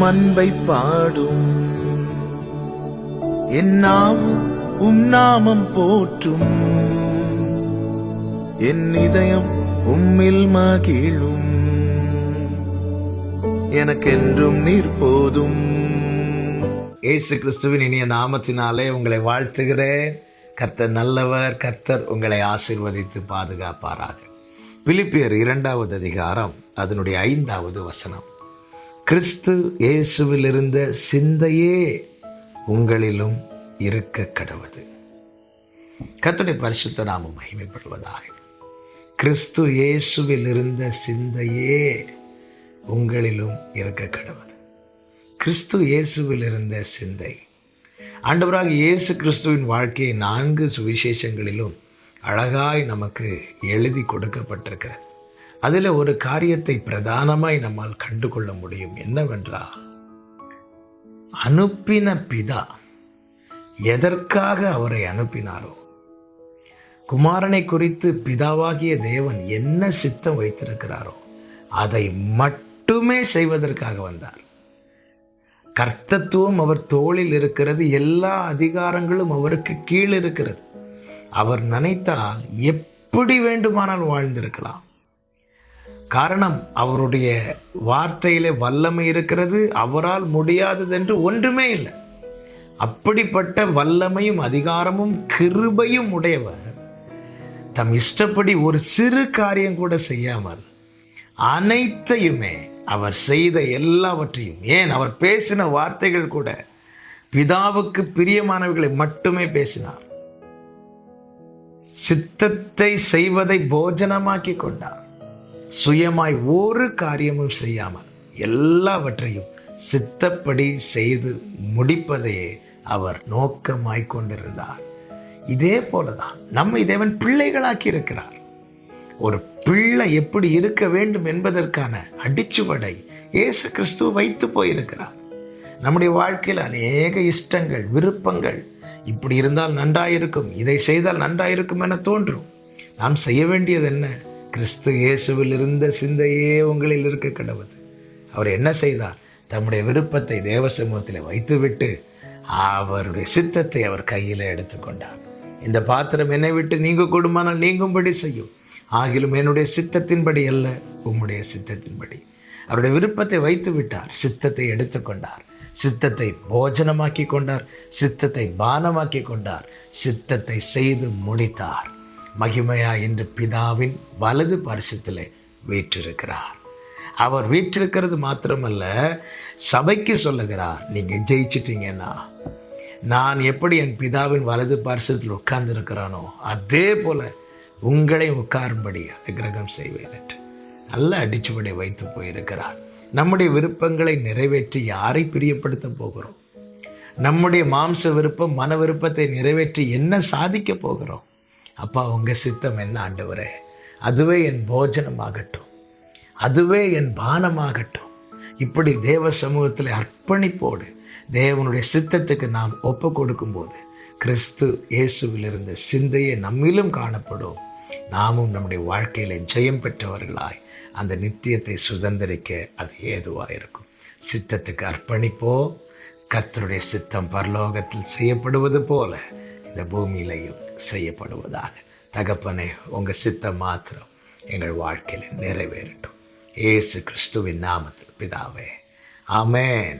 அன்பை பாடும், என் நாவும் நாமம் போற்றும், என் இதயம் உம்மில் மகிழும், எனக்கென்றும் நீர் போதும். இயேசு கிறிஸ்துவின் இனிய நாமத்தினாலே உங்களை வாழ்த்துகிறேன். கர்த்தர் நல்லவர். கர்த்தர் உங்களை ஆசீர்வதித்து பாதுகாப்பாராக. பிலிப்பியர் 2வது அதிகாரம் அதனுடைய 5வது வசனம். கிறிஸ்து இயேசுவில் இருந்த சிந்தையே உங்களிலும் இருக்க கடவது. கர்த்தருடைய பரிசுத்த நாமம் மகிமைப்படுவதாக. கிறிஸ்து இயேசுவில் இருந்த சிந்தையே உங்களிலும் இருக்க கடவது. கிறிஸ்து இயேசுவில் இருந்த சிந்தை. ஆண்டவராக இயேசு கிறிஸ்துவின் வாழ்க்கையை 4 சுவிசேஷங்களிலும் அழகாய் நமக்கு எழுதி கொடுக்கப்பட்டிருக்கிறது. அதில் ஒரு காரியத்தை பிரதானமாய் நம்மால் கண்டு கொள்ள முடியும். என்னவென்றால், அனுப்பின பிதா எதற்காக அவரை அனுப்பினாரோ, குமாரனை குறித்து பிதாவாகிய தேவன் என்ன சித்தம் வைத்திருக்கிறாரோ அதை மட்டுமே செய்வதற்காக வந்தார். கர்த்தத்துவம் அவர் தோளில் இருக்கிறது. எல்லா அதிகாரங்களும் அவருக்கு கீழ் இருக்கிறது. அவர் நினைத்தால் எப்படி வேண்டுமானால் வாழ்ந்திருக்கலாம். காரணம், அவருடைய வார்த்தையிலே வல்லமை இருக்கிறது. அவரால் முடியாதது என்று ஒன்றுமே இல்லை. அப்படிப்பட்ட வல்லமையும் அதிகாரமும் கிருபையும் உடையவர் தம் இஷ்டப்படி ஒரு சிறு காரியம் கூட செய்யாமல் அனைத்தையுமே, அவர் செய்த எல்லாவற்றையும், ஏன் அவர் பேசின வார்த்தைகள் கூட பிதாவுக்கு பிரியமானவர்களை மட்டுமே பேசினார். சித்தத்தை செய்வதை போஜனமாக்கி கொண்டார். சுயமாய் ஒரு காரியமும் செய்யாமல் எல்லாவற்றையும் சித்தப்படி செய்து முடிப்பதையே அவர் நோக்கமாய் கொண்டிருந்தார். இதே போலதான் நம்மை தேவன் பிள்ளைகளாக்கி இருக்கிறார். ஒரு பிள்ளை எப்படி இருக்க வேண்டும் என்பதற்கான அடிச்சுவடை இயேசு கிறிஸ்து வைத்து போயிருக்கிறார். நம்முடைய வாழ்க்கையில் அநேக இஷ்டங்கள், விருப்பங்கள், இப்படி இருந்தால் நன்றாயிருக்கும், இதை செய்தால் நன்றாயிருக்கும் என தோன்றும். நாம் செய்ய வேண்டியது என்ன? கிறிஸ்து இயேசுவில் இருந்த சிந்தையே உங்களில் இருக்க கடவுது. அவர் என்ன செய்தார்? தம்முடைய விருப்பத்தை தேவ சமூகத்தில் வைத்துவிட்டு அவருடைய சித்தத்தை அவர் கையில் எடுத்துக்கொண்டார். இந்த பாத்திரம் என்னை விட்டு நீங்க கூடுமானால் நீங்கும்படி செய்யும், ஆகிலும் என்னுடைய சித்தத்தின்படி அல்ல, உம்முடைய சித்தத்தின்படி. அவருடைய விருப்பத்தை வைத்து விட்டார். சித்தத்தை எடுத்துக்கொண்டார். சித்தத்தை போஜனமாக்கி கொண்டார். சித்தத்தை பானமாக்கி கொண்டார். சித்தத்தை செய்து முடித்தார். மகிமையா என்று பிதாவின் வலது பரிசுத்திலே வீற்றிருக்கிறார். அவர் வீற்றிருக்கிறது மாத்திரமல்ல, சபைக்கு சொல்லுகிறார், நீங்கள் ஜெயிச்சிட்டீங்கன்னா நான் எப்படி என் பிதாவின் வலது பரிசுத்தில் உட்கார்ந்து இருக்கிறானோ அதே போல உங்களை உட்காரும்படி அனுக்கிரகம் செய்வேன் என்று நல்ல அடிச்சுவடை வைத்து போயிருக்கிறார். நம்முடைய விருப்பங்களை நிறைவேற்றி யாரை பிரியப்படுத்த போகிறோம்? நம்முடைய மாம்ச விருப்பம், மன விருப்பத்தை நிறைவேற்றி என்ன சாதிக்க போகிறோம்? அப்பா, உங்கள் சித்தம் என்ன ஆண்டவரே? அதுவே என் போஜனமாகட்டும், அதுவே என் பானமாகட்டும். இப்படி தேவ சமூகத்தில் அர்ப்பணிப்போடு தேவனுடைய சித்தத்துக்கு நாம் ஒப்பு கொடுக்கும்போது கிறிஸ்து இயேசுவில் இருந்த சிந்தையை நம்மிலும் காணப்படும். நாமும் நம்முடைய வாழ்க்கையில் ஜெயம் பெற்றவர்களாய் அந்த நித்தியத்தை சுதந்திரிக்க அது ஏதுவாக இருக்கும். சித்தத்துக்கு அர்ப்பணிப்போ. கர்த்தருடைய சித்தம் பரலோகத்தில் செய்யப்படுவது போல இந்த பூமியிலையும் செய்யப்படுவதாக. தகப்பனே, உங்கள் சித்தம் மாத்திரம் எங்கள் வாழ்க்கையில் நிறைவேறட்டும். இயேசு கிறிஸ்துவின் நாமத்தில் பிதாவே, ஆமென்.